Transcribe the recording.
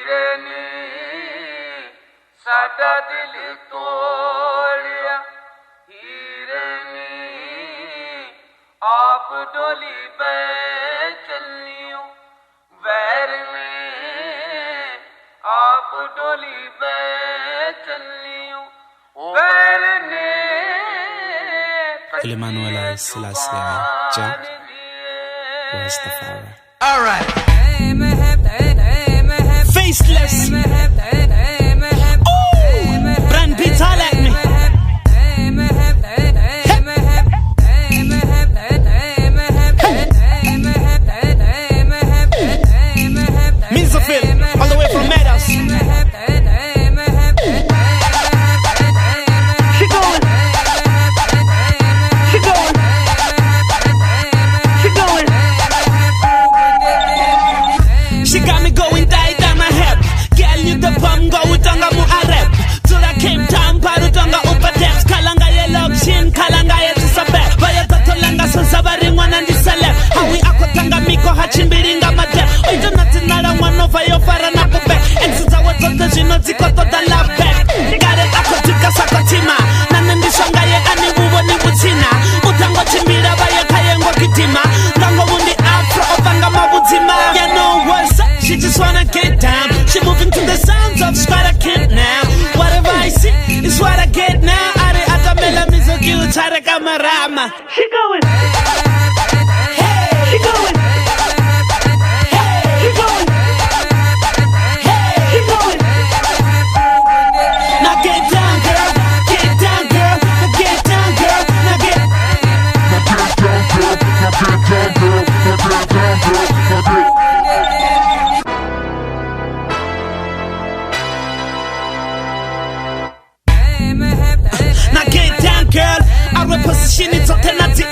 हिरनी साडा दिल तोड़िया हिरनी आप डोली पे चलियो वैर में आप डोली पे चलियो वैर ने Emmanuel Selassie Jack Rastafari. All right. Faceless. Ooh, brand pizza like me. Mizzafil, all the way from Meadows. She got me going tight on my head. Girl, you the pum go utanga mu arep. Till I came down, parutanga upatex. Kalanga ye lokshin, kalanga ye tisabek. Vaya tatolanga sansabari mwana ndiselep. Hawi akotanga miko hachimbiringa mate. Oito natinara wano vayo fara na pupe. Ensuza watoto jino zikoto da lapek. Gare akotika sakotima. Nanendishanga ye ani uwo ni butina. Mutango chimbira vaya kayengo kitima. Tango wundi afro opanga mabutima. You know what's up, she just wanna get down. She moving to the sounds of Squad Kid now. Whatever I see is what I get now. Are atamela mizoki uchare kamarama. She going. Hey, she going. Hey, she going. Hey, she going. Now get down, girl. Get down, girl. Now get down, girl. Now get. Now get down, girl. I reposition it so tenati